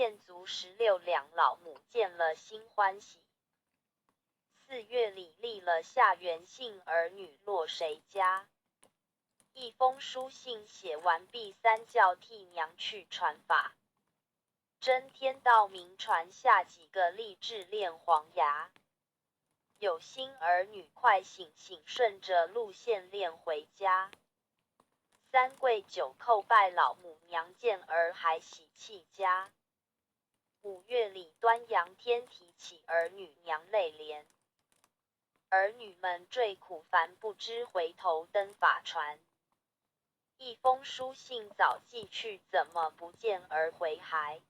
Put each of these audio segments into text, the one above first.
遍足16两，老母见了心欢喜。4月里立了下元姓，儿女落谁家？一封书信写完毕，三叫替娘去传法。真天道明传下几个励志练黄牙。有心儿女快醒醒，顺着路线练回家。三跪九叩拜老母娘，见儿还喜气家。5月里端阳天，提起儿女娘泪涟。儿女们坠苦烦，不知回头登法船。一封书信早寄去，怎么不见儿回还？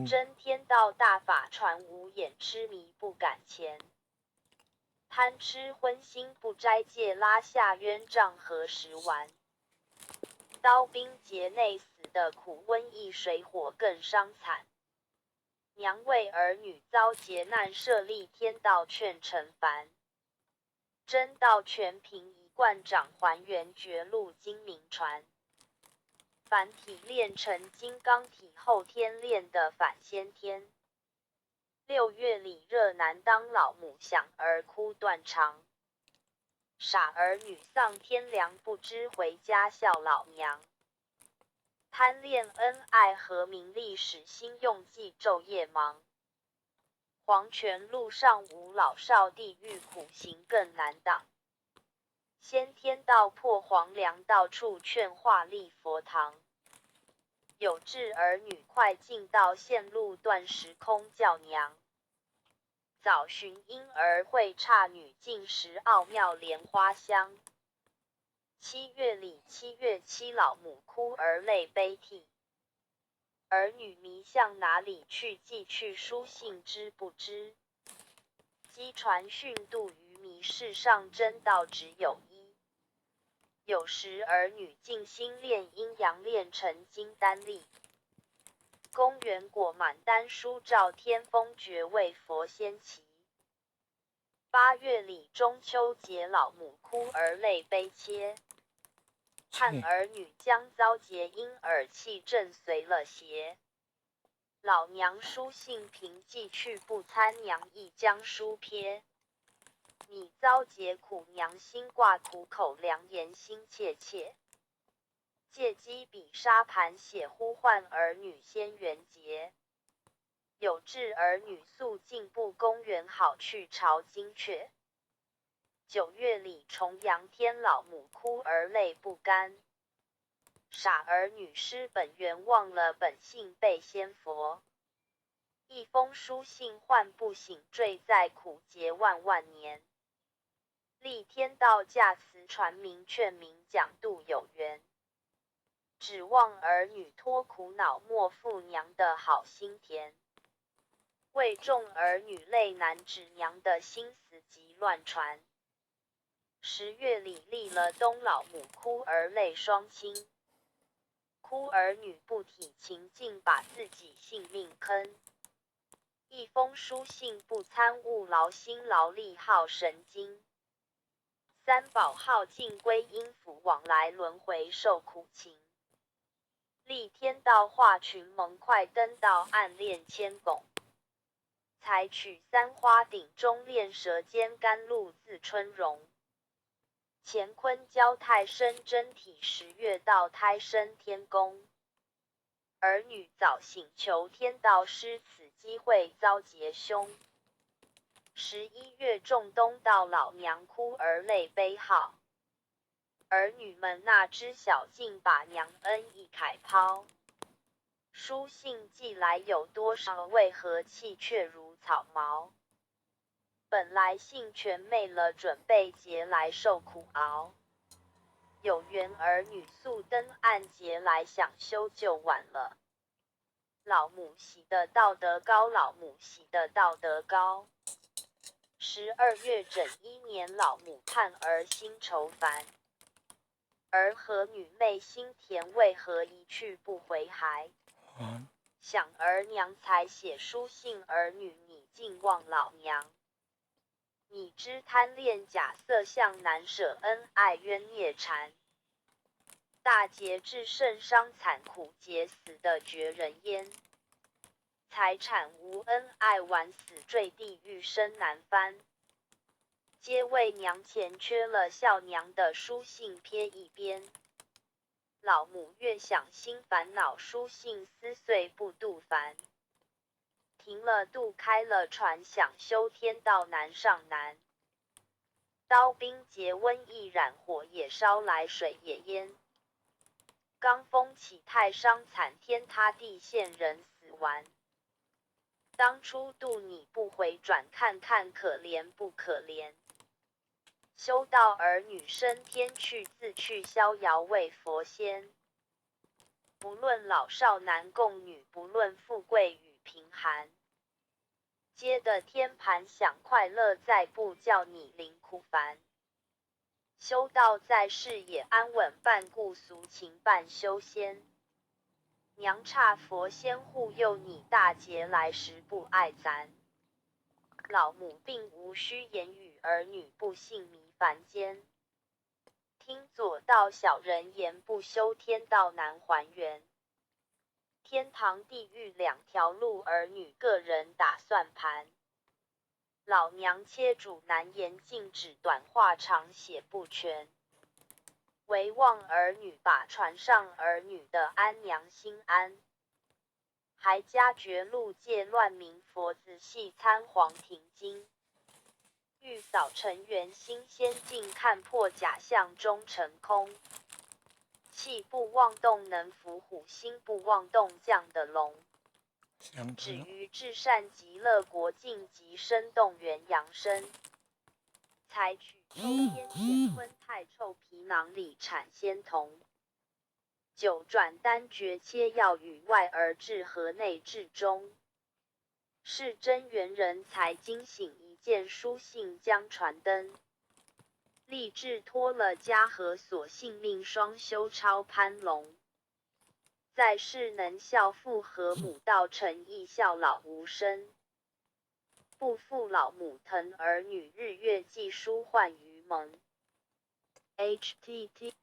真天道大法船无眼，痴迷不敢前。贪吃荤腥不斋戒，拉下冤账何时完？刀兵劫内死的苦，瘟疫水火更伤惨。娘为儿女遭劫难，设立天道劝惩烦。真道全凭一贯掌，还原绝路精明传。凡体练成金刚体，后天练得反先天。6月里热难当，老母想儿哭断肠。傻儿女丧天良，不知回家孝老娘。贪恋恩爱和名利，使心用计昼夜忙。黄泉路上无老少，地狱苦行更难挡。先天道破黄梁，到处劝化立佛堂。有志儿女快进道，线路断时空叫娘。早寻婴儿会，差女进食奥妙莲花香。7月里7月7，老母哭儿泪悲涕。儿女迷向哪里去？寄去书信知不知？机传讯度愚迷，世上真道只有一。有时儿女静心练阴阳，练成金丹力。公园果满丹书，照天风绝为佛仙奇。8月里中秋节，老母哭儿泪悲切。盼儿女将遭劫，因耳气震随了邪。老娘书信凭寄去，不参娘亦将书瞥。你遭劫苦，娘心挂苦口，良言心切切。借机笔沙盘写，呼唤儿女先圆结。有志儿女速进步，公园好去朝金阙。9月里重阳天，老母哭儿泪不甘。傻儿女失本源，忘了本性被仙佛。一封书信唤不醒，坠在苦劫万万年。立天道驾慈传明，劝民讲度有缘。指望儿女脱苦恼，莫负娘的好心田。为众儿女泪难止，娘的心思急乱传。10月里立了东，老母哭儿泪双亲。哭儿女不体情，竟把自己性命坑。一封书信不参悟，劳心劳力耗神经。三宝耗尽归阴府，往来轮回受苦情。立天道化群盟，快登道暗恋千拱。采取三花顶中练，舌尖甘露自春荣。乾坤交太升真体，10月到胎生天宫。儿女早醒求天道，失此机会遭劫凶。11月中冬到，老娘哭儿泪悲号。儿女们那知晓，竟把娘恩义慨抛。书信寄来有多少？为何气却如草毛？本来信全昧了，准备劫来受苦熬。有缘儿女速登岸，劫来想修就晚了。老母喜的道德高，老母喜的道德高。12月整1年，老母盼儿心愁烦。儿和女妹心甜，为何一去不回还？想儿娘才写书信，儿女你竟忘老娘。你知贪恋假色相，难舍恩爱冤孽缠。大劫至甚伤惨苦，劫死的绝人烟。财产无恩爱晚死坠地狱生难翻，皆为娘前缺了孝娘的书信撇一边。老母越想心烦恼，书信撕碎不度烦。停了渡开了船，想修天道难上难。刀兵劫瘟疫染火也烧来水也淹。罡风起太伤惨，天塌地陷人死完。当初渡你不回转，看看可怜不可怜。修道儿女升天去，自去逍遥为佛仙。不论老少男共女，不论富贵与贫寒，皆得天盘享快乐，再不叫你临苦烦。修道在世也安稳，半故俗情半修仙。娘差佛仙护佑你，大劫来时不爱咱。老母并无需言语，儿女不信迷凡间。听左道小人言，不修天道难还原。天堂地狱两条路，儿女个人打算盘。老娘切主难言，禁止短话长写不全。唯望儿女把船上儿女的安娘心安。还加绝路界乱民，佛子细参黄庭经。欲扫尘缘心先尽，看破假象终成空。气不妄动能伏虎，心不妄动降的龙。止于至善极乐国，境极生动元阳身。采取抽烟乾坤太臭，皮囊里产仙童。九转丹诀切要与外而治，和内至中。是真元人才惊醒，一件书信将传灯。立志脱了家和锁，性命双修超攀龙。在世能孝父和母，道成义孝老无生。不负老母疼儿女，日月记书唤于盟。HTT